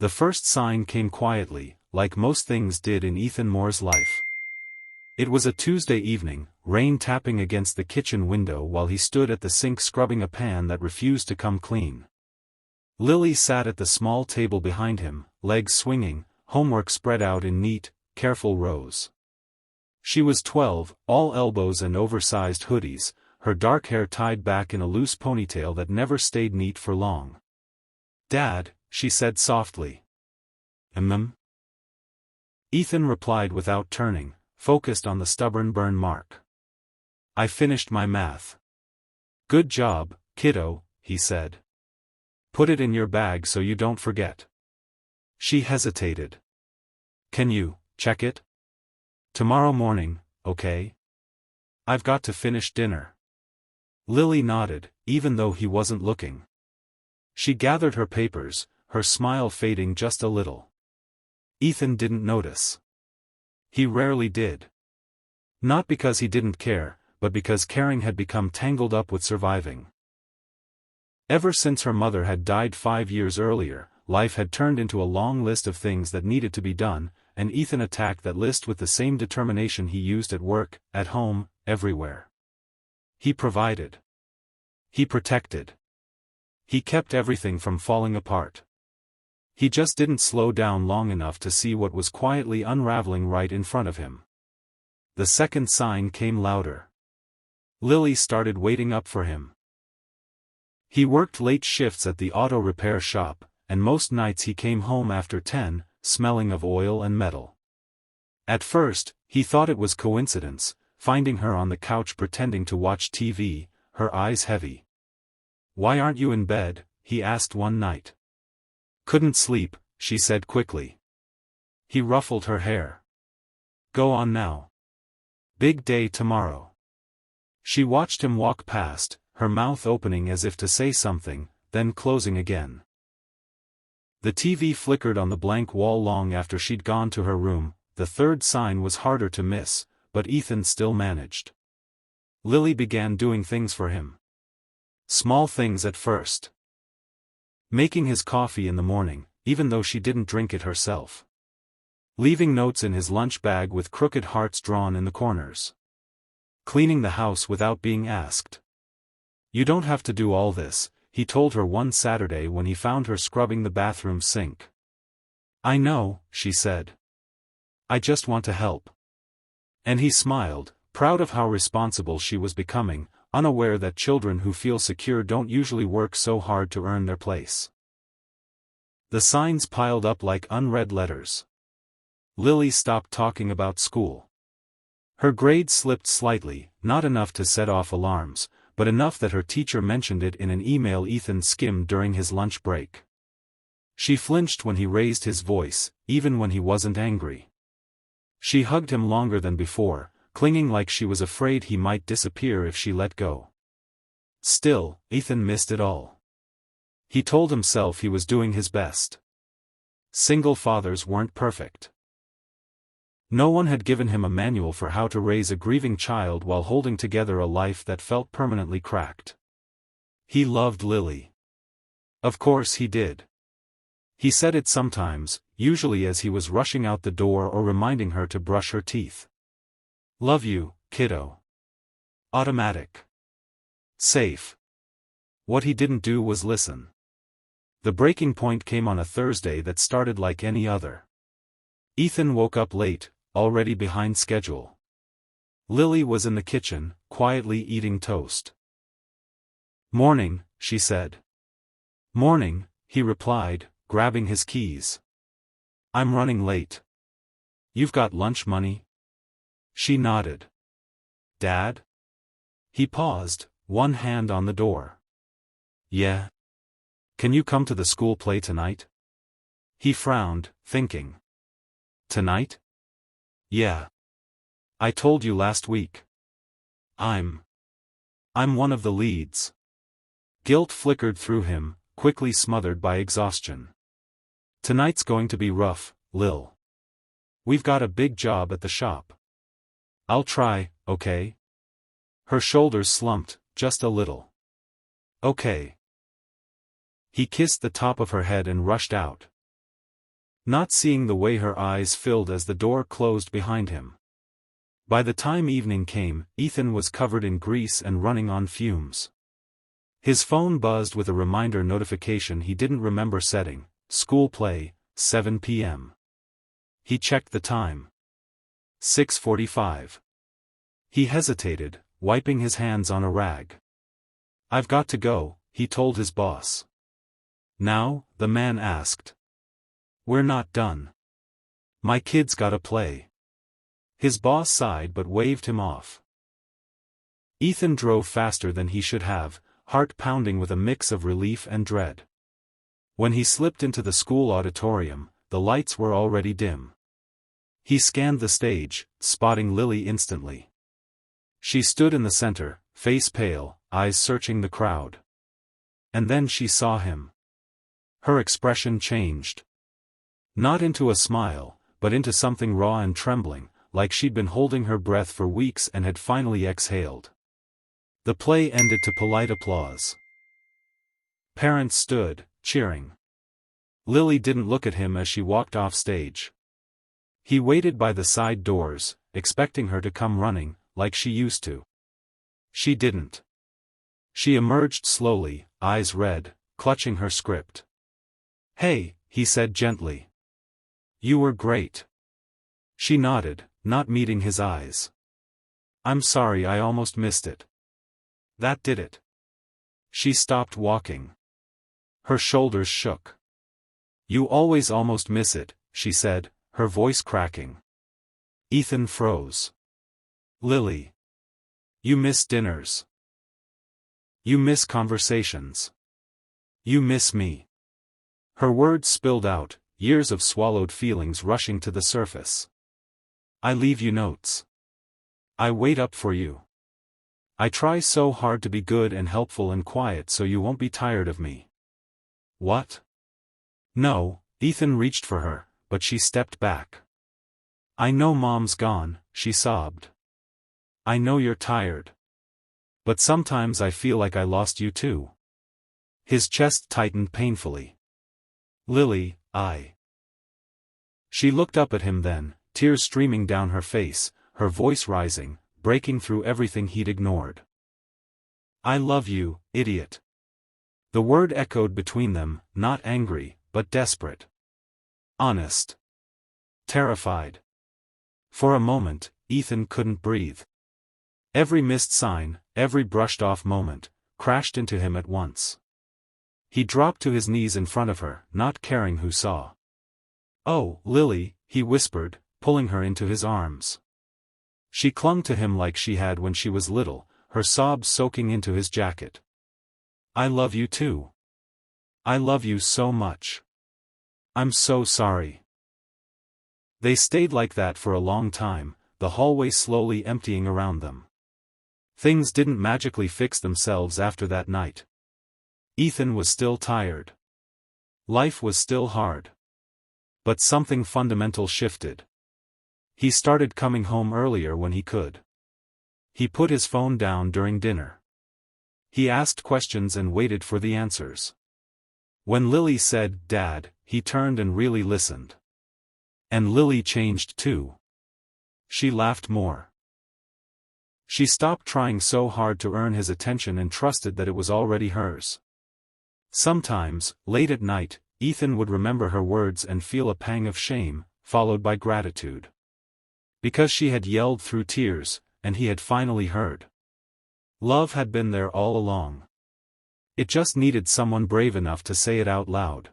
The first sign came quietly, like most things did in Ethan Moore's life. It was a Tuesday evening, rain tapping against the kitchen window while he stood at the sink scrubbing a pan that refused to come clean. Lily sat at the small table behind him, legs swinging, homework spread out in neat, careful rows. She was 12, all elbows and oversized hoodies, her dark hair tied back in a loose ponytail that never stayed neat for long. "Dad," she said softly. Ethan replied without turning, focused on the stubborn burn mark. "I finished my math." "Good job, kiddo," he said. "Put it in your bag so you don't forget." She hesitated. "Can you check it? Tomorrow morning, okay? I've got to finish dinner." Lily nodded, even though he wasn't looking. She gathered her papers, her smile fading just a little. Ethan didn't notice. He rarely did. Not because he didn't care, but because caring had become tangled up with surviving. Ever since her mother had died 5 years earlier, life had turned into a long list of things that needed to be done, and Ethan attacked that list with the same determination he used at work, at home, everywhere. He provided. He protected. He kept everything from falling apart. He just didn't slow down long enough to see what was quietly unraveling right in front of him. The second sign came louder. Lily started waiting up for him. He worked late shifts at the auto repair shop, and most nights he came home after 10, smelling of oil and metal. At first, he thought it was coincidence, finding her on the couch pretending to watch TV, her eyes heavy. "Why aren't you in bed?" he asked one night. "Couldn't sleep," she said quickly. He ruffled her hair. "Go on now. Big day tomorrow." She watched him walk past, her mouth opening as if to say something, then closing again. The TV flickered on the blank wall long after she'd gone to her room. The third sign was harder to miss, but Ethan still managed. Lily began doing things for him. Small things at first. Making his coffee in the morning, even though she didn't drink it herself. Leaving notes in his lunch bag with crooked hearts drawn in the corners. Cleaning the house without being asked. "You don't have to do all this," he told her one Saturday when he found her scrubbing the bathroom sink. "I know," she said. "I just want to help." And he smiled, proud of how responsible she was becoming, unaware that children who feel secure don't usually work so hard to earn their place. The signs piled up like unread letters. Lily stopped talking about school. Her grades slipped slightly, not enough to set off alarms, but enough that her teacher mentioned it in an email Ethan skimmed during his lunch break. She flinched when he raised his voice, even when he wasn't angry. She hugged him longer than before, clinging like she was afraid he might disappear if she let go. Still, Ethan missed it all. He told himself he was doing his best. Single fathers weren't perfect. No one had given him a manual for how to raise a grieving child while holding together a life that felt permanently cracked. He loved Lily. Of course he did. He said it sometimes, usually as he was rushing out the door or reminding her to brush her teeth. "Love you, kiddo." Automatic. Safe. What he didn't do was listen. The breaking point came on a Thursday that started like any other. Ethan woke up late, already behind schedule. Lily was in the kitchen, quietly eating toast. "Morning," she said. "Morning," he replied, grabbing his keys. "I'm running late. You've got lunch money?" She nodded. "Dad?" He paused, one hand on the door. "Yeah. Can you come to the school play tonight?" He frowned, thinking. "Tonight?" "Yeah. I told you last week. I'm one of the leads." Guilt flickered through him, quickly smothered by exhaustion. "Tonight's going to be rough, Lil. We've got a big job at the shop. I'll try, okay?" Her shoulders slumped, just a little. "Okay." He kissed the top of her head and rushed out. not seeing the way her eyes filled as the door closed behind him. By the time evening came, Ethan was covered in grease and running on fumes. His phone buzzed with a reminder notification he didn't remember setting: school play, 7 p.m. He checked the time. 6:45. He hesitated, wiping his hands on a rag. "I've got to go," he told his boss. "Now?" the man asked. "We're not done. My kid's gotta play." His boss sighed but waved him off. Ethan drove faster than he should have, heart pounding with a mix of relief and dread. When he slipped into the school auditorium, the lights were already dim. He scanned the stage, spotting Lily instantly. She stood in the center, face pale, eyes searching the crowd. And then she saw him. Her expression changed. Not into a smile, but into something raw and trembling, like she'd been holding her breath for weeks and had finally exhaled. The play ended to polite applause. Parents stood, cheering. Lily didn't look at him as she walked off stage. He waited by the side doors, expecting her to come running, like she used to. She didn't. She emerged slowly, eyes red, clutching her script. "Hey," he said gently. "You were great." She nodded, not meeting his eyes. "I'm sorry, I almost missed it." "That did it." She stopped walking. Her shoulders shook. "You always almost miss it," she said, her voice cracking. Ethan froze. "Lily. You miss dinners. You miss conversations. You miss me." Her words spilled out, years of swallowed feelings rushing to the surface. "I leave you notes. I wait up for you. I try so hard to be good and helpful and quiet so you won't be tired of me." "What?" "No," Ethan reached for her, but she stepped back. "I know Mom's gone," she sobbed. "I know you're tired. But sometimes I feel like I lost you too." His chest tightened painfully. "Lily, She looked up at him then, tears streaming down her face, her voice rising, breaking through everything he'd ignored. "I love you, idiot." The word echoed between them, not angry, but desperate. Honest. Terrified. For a moment, Ethan couldn't breathe. Every missed sign, every brushed-off moment, crashed into him at once. He dropped to his knees in front of her, not caring who saw. "Oh, Lily," he whispered, pulling her into his arms. She clung to him like she had when she was little, her sobs soaking into his jacket. "I love you too. I love you so much. I'm so sorry." They stayed like that for a long time, the hallway slowly emptying around them. Things didn't magically fix themselves after that night. Ethan was still tired. Life was still hard. But something fundamental shifted. He started coming home earlier when he could. He put his phone down during dinner. He asked questions and waited for the answers. When Lily said, "Dad," he turned and really listened. And Lily changed too. She laughed more. She stopped trying so hard to earn his attention and trusted that it was already hers. Sometimes, late at night, Ethan would remember her words and feel a pang of shame, followed by gratitude. Because she had yelled through tears, and he had finally heard. Love had been there all along. It just needed someone brave enough to say it out loud.